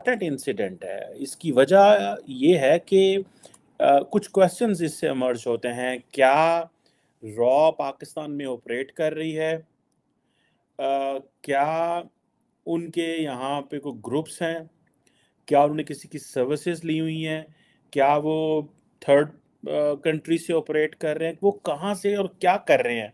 Important incident है। इसकी वजह ये है कि कुछ क्वेश्चंस इससे इमर्ज होते हैं। क्या रॉ पाकिस्तान में ऑपरेट कर रही है? क्या उनके यहाँ पे कोई ग्रुप्स हैं? क्या उन्होंने किसी की सर्विसेज ली हुई हैं? क्या वो थर्ड कंट्री से ऑपरेट कर रहे हैं? वो कहाँ से और क्या कर रहे हैं?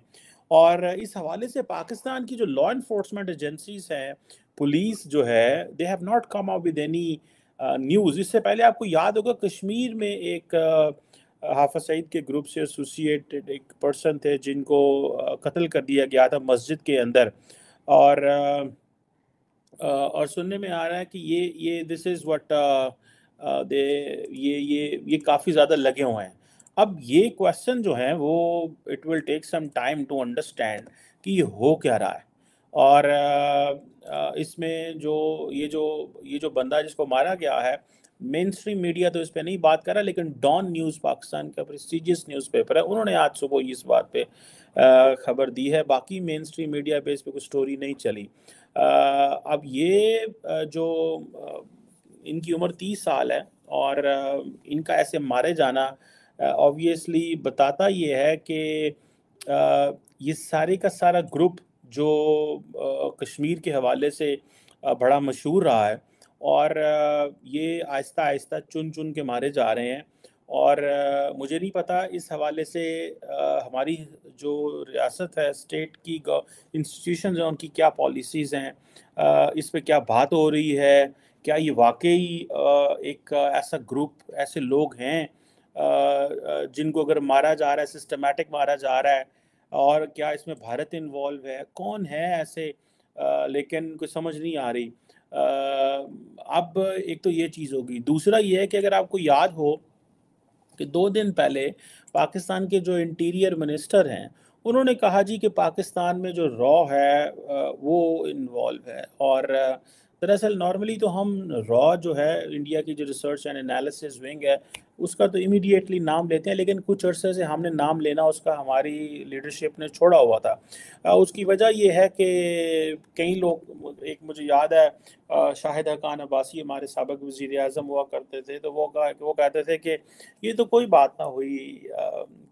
और इस हवाले से पाकिस्तान की जो लॉ इन्फोर्समेंट एजेंसीज हैं, पुलिस जो है, they have not come up with any news. इससे पहले आपको याद होगा कश्मीर में एक हाफिज सईद के ग्रुप से एसोसिएटेड एक पर्सन थे जिनको कत्ल कर दिया गया था मस्जिद के अंदर। और सुनने में आ रहा है कि ये दिस इज़ व्हाट दे ये काफ़ी ज़्यादा लगे हुए हैं। अब ये क्वेश्चन जो है वो it will take some time to understand कि ये हो क्या रहा है। और इसमें जो बंदा जिसको मारा गया है, मेन स्ट्रीम मीडिया तो इस पे नहीं बात कर रहा, लेकिन डॉन न्यूज़ पाकिस्तान का प्रेस्टिजियस न्यूज़पेपर है, उन्होंने आज सुबह इस बात पे खबर दी है। बाकी मेन स्ट्रीम मीडिया पे इस पे कुछ स्टोरी नहीं चली। अब ये जो इनकी उम्र 30 साल है और इनका ऐसे मारे जाना ऑब्वियसली बताता ये है कि ये सारे का सारा ग्रुप जो कश्मीर के हवाले से बड़ा मशहूर रहा है और ये आहिस्ता आहिस्ता चुन चुन के मारे जा रहे हैं। और मुझे नहीं पता इस हवाले से हमारी जो रियासत है, स्टेट की इंस्टीट्यूशन हैं, उनकी क्या पॉलिसीज़ हैं, इस पे क्या बात हो रही है। क्या ये वाकई एक ऐसा ग्रुप, ऐसे लोग हैं जिनको अगर मारा जा रहा है, सिस्टमैटिक मारा जा रहा है, और क्या इसमें भारत इन्वॉल्व है? कौन है ऐसे? लेकिन कुछ समझ नहीं आ रही। अब एक तो ये चीज़ होगी। दूसरा ये है कि अगर आपको याद हो कि 2 दिन पहले पाकिस्तान के जो इंटीरियर मिनिस्टर हैं, उन्होंने कहा जी कि पाकिस्तान में जो रॉ है वो इन्वॉल्व है। और दरअसल नॉर्मली तो हम रॉ जो है, इंडिया की जो रिसर्च एंड एनालिसिस विंग है, उसका तो इमीडिएटली नाम लेते हैं, लेकिन कुछ अरसे से हमने नाम लेना उसका हमारी लीडरशिप ने छोड़ा हुआ था। उसकी वजह ये है कि कई लोग, एक मुझे याद है शाहिद हकान अब्बासी हमारे साबिक वज़ीर आज़म हुआ करते थे, तो वो कहते थे कि ये तो कोई बात ना हुई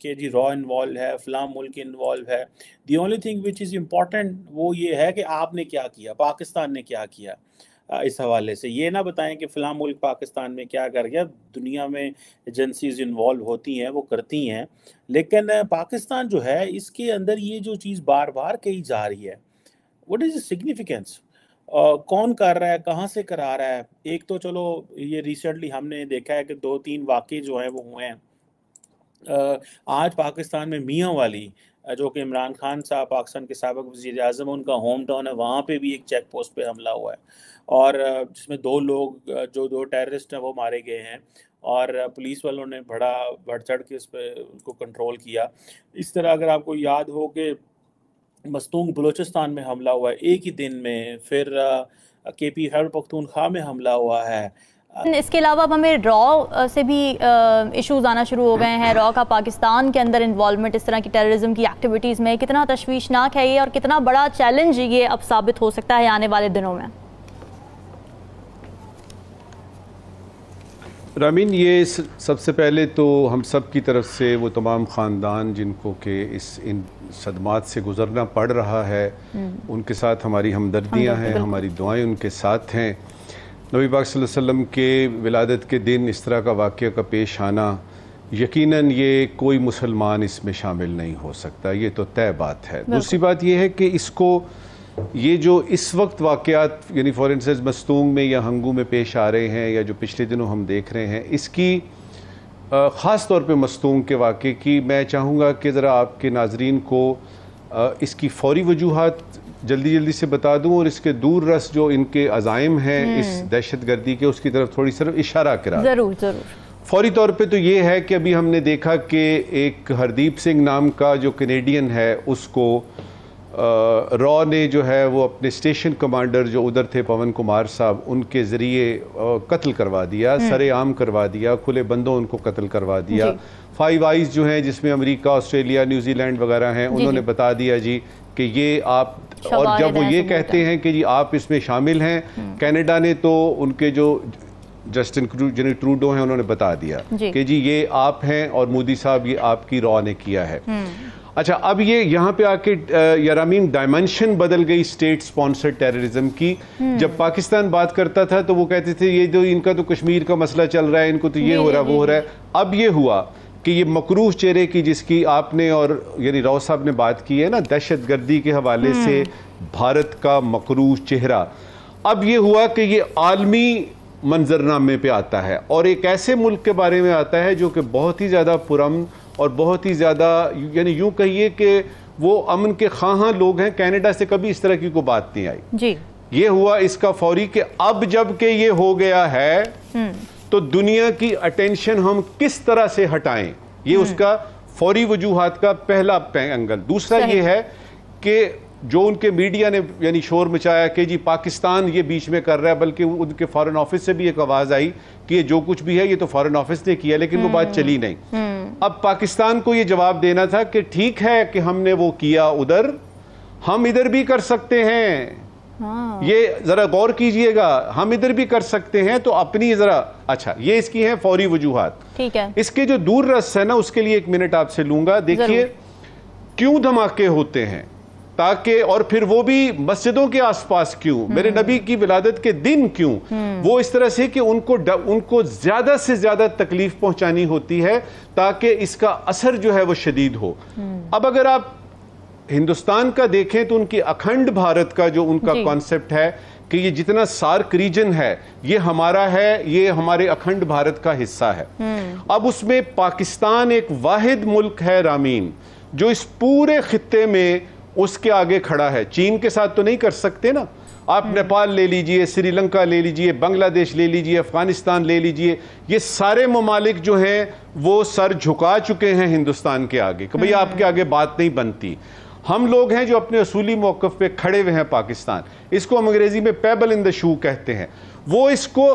कि जी रॉ इन्वॉल्व है, फ़लाँ मुल्क इन्वॉल्व है। The only thing which is important वो ये है कि आपने क्या किया, पाकिस्तान ने क्या किया। इस हवाले से ये ना बताएं कि फ़लाँ मुल्क पाकिस्तान में क्या कर गया। दुनिया में एजेंसीज इन्वॉल्व होती हैं, वो करती हैं, लेकिन पाकिस्तान जो है इसके अंदर ये जो चीज़ बार बार कही जा रही है, व्हाट इज़ द सिग्निफिकेंस? कौन कर रहा है, कहाँ से करा रहा है? एक तो चलो ये रिसेंटली हमने देखा है कि 2-3 वाक़े जो हैं वो हुए हैं। आज पाकिस्तान में मियाँ वाली जो कि इमरान खान साहब पाकिस्तान के साबिक वज़ीर आज़म, उनका होम टाउन है, वहाँ पे भी एक चेक पोस्ट पे हमला हुआ है और जिसमें 2 लोग जो 2 टेररिस्ट हैं वो मारे गए हैं और पुलिस वालों ने बड़ा बढ़ चढ़ के उस पे उनको कंट्रोल किया। इस तरह अगर आपको याद हो कि मस्तूंग बलूचिस्तान में हमला हुआ है एक ही दिन में, फिर केपी खैबर पख्तूनख्वा में हमला हुआ है। इसके अलावा अब हमें रॉ से भी इश्यूज आना शुरू हो गए हैं। रॉ का पाकिस्तान के अंदर इन्वॉल्वमेंट इस तरह की टेररिज्म की एक्टिविटीज़ में कितना तशवीशनाक है ये, और कितना बड़ा चैलेंज ये अब साबित हो सकता है आने वाले दिनों में? रामीन, ये सबसे पहले तो हम सब की तरफ से वो तमाम ख़ानदान जिनको के इन सदमात से गुज़रना पड़ रहा है, उनके साथ हमारी हमदर्दियाँ हैं, हमारी दुआएं उनके साथ हैं। नबी पाक सल्लल्लाहु अलैहि वसल्लम के विलादत के दिन इस तरह का वाक़या का पेश आना, यकीनन ये कोई मुसलमान इसमें शामिल नहीं हो सकता, ये तो तय बात है। दूसरी बात यह है कि इसको ये जो इस वक्त वाक़यात यानी फॉर इंस्टेंस मस्तूंग में या हंगू में पेश आ रहे हैं या जो पिछले दिनों हम देख रहे हैं, इसकी ख़ास तौर पे मस्तूंग के वाक़े की मैं चाहूँगा कि ज़रा आपके नाजरीन को इसकी फ़ौरी वजूहात जल्दी से बता दूं और इसके दूर रस जो इनके अज़ाइम हैं इस दहशत गर्दी के, उसकी तरफ थोड़ी सिर्फ इशारा करा। ज़रूर। फौरी तौर पे तो ये है कि अभी हमने देखा कि एक हरदीप सिंह नाम का जो कनेडियन है उसको रॉ ने जो है वो अपने स्टेशन कमांडर जो उधर थे पवन कुमार साहब, उनके ज़रिए कत्ल करवा दिया, सरेआम करवा दिया, खुले बंदों उनको कत्ल करवा दिया। फाइव आइज़ जो हैं जिसमें अमेरिका, ऑस्ट्रेलिया, न्यूजीलैंड वगैरह हैं, उन्होंने बता दिया जी कि ये आप, और जब वो ये कहते हैं कि जी आप इसमें शामिल हैं, कनाडा ने तो उनके जो जस्टिन ट्रूडो हैं उन्होंने बता दिया कि जी ये आप हैं और मोदी साहब ये आपकी रॉ ने किया है। अच्छा, अब ये यहाँ पे आके यारामीन डायमेंशन बदल गई स्टेट स्पॉन्सर्ड टेररिज्म की। जब पाकिस्तान बात करता था तो वो कहते थे ये जो इनका तो कश्मीर का मसला चल रहा है, इनको तो ये हो रहा है, वो हो रहा है। अब ये हुआ कि ये मकरूह चेहरे की जिसकी आपने और यानी राव साहब ने बात की है ना, दहशत गर्दी के हवाले से भारत का मकरूह चेहरा, अब ये हुआ कि ये आलमी मंजरनामे पे आता है और एक ऐसे मुल्क के बारे में आता है जो कि बहुत ही ज़्यादा पुरअमन और बहुत ही ज़्यादा, यानी यूं कहिए कि वो अमन के ख़्वाह लोग हैं। कनाडा से कभी इस तरह की कोई बात नहीं आई जी। ये हुआ इसका फौरी कि अब जब के ये हो गया है तो दुनिया की अटेंशन हम किस तरह से हटाएं, ये उसका फौरी वजूहात का पहला एंगल। दूसरा ये है कि जो उनके मीडिया ने यानी शोर मचाया कि जी पाकिस्तान ये बीच में कर रहा है, बल्कि उनके फॉरेन ऑफिस से भी एक आवाज़ आई कि ये जो कुछ भी है ये तो फॉरेन ऑफिस ने किया, लेकिन वो बात चली नहीं। अब पाकिस्तान को ये जवाब देना था कि ठीक है कि हमने वो किया उधर, हम इधर भी कर सकते हैं। ये जरा गौर कीजिएगा, हम इधर भी कर सकते हैं, तो अपनी जरा, अच्छा ये इसकी है फौरी वजूहात। ठीक है, इसके जो दूर रस है ना उसके लिए 1 मिनट आपसे लूंगा। देखिए क्यों धमाके होते हैं, ताकि, और फिर वो भी मस्जिदों के आसपास क्यों, मेरे नबी की विलादत के दिन क्यों, वो इस तरह से कि उनको ज्यादा से ज्यादा तकलीफ पहुंचानी होती है ताकि इसका असर जो है वो शदीद हो। अब अगर आप हिंदुस्तान का देखें तो उनकी अखंड भारत का जो उनका कॉन्सेप्ट है कि ये जितना सार्क रीजन है ये हमारा है, ये हमारे अखंड भारत का हिस्सा है। अब उसमें पाकिस्तान एक वाहिद मुल्क है रामीन जो इस पूरे खित्ते में उसके आगे खड़ा है। चीन के साथ तो नहीं कर सकते ना, आप नेपाल ले लीजिए, श्रीलंका ले लीजिए, बांग्लादेश ले लीजिए, अफगानिस्तान ले लीजिए, ये सारे ममालिक जो हैं वो सर झुका चुके हैं हिंदुस्तान के आगे कि भाई आपके आगे बात नहीं बनती। हम लोग हैं जो अपने असूली मौक़िफ़ पे खड़े हुए हैं। पाकिस्तान, इसको हम अंग्रेजी में पेबल इन द शू कहते हैं। वो इसको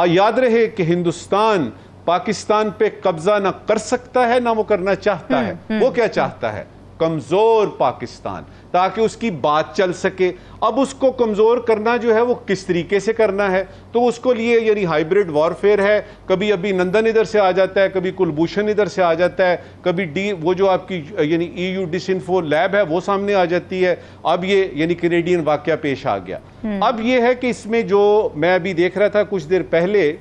याद रहे कि हिंदुस्तान पाकिस्तान पे कब्जा ना कर सकता है ना वो करना चाहता है। वो क्या चाहता है? कमजोर पाकिस्तान, ताकि उसकी बात चल सके। अब उसको कमजोर करना जो है वो किस तरीके से करना है, तो उसको लिए यानी हाइब्रिड वॉरफेयर है। कभी अभी नंदन इधर से आ जाता है, कभी कुलभूषण इधर से आ जाता है, कभी वो जो आपकी यानी EU डिसइंफो लैब है वो सामने आ जाती है। अब ये यानी कैनेडियन वाकया पेश आ गया। अब ये है कि इसमें जो मैं अभी देख रहा था कुछ देर पहले,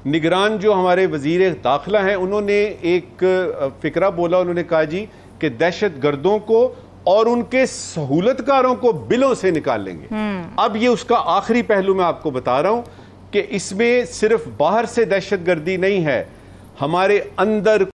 निगरान जो हमारे वजीर दाखिला हैं उन्होंने एक फिक्रा बोला। उन्होंने कहा जी कि दहशत गर्दों को और उनके सहूलतकारों को बिलों से निकाल लेंगे। अब ये उसका आखिरी पहलू मैं आपको बता रहा हूं कि इसमें सिर्फ बाहर से दहशत गर्दी नहीं है, हमारे अंदर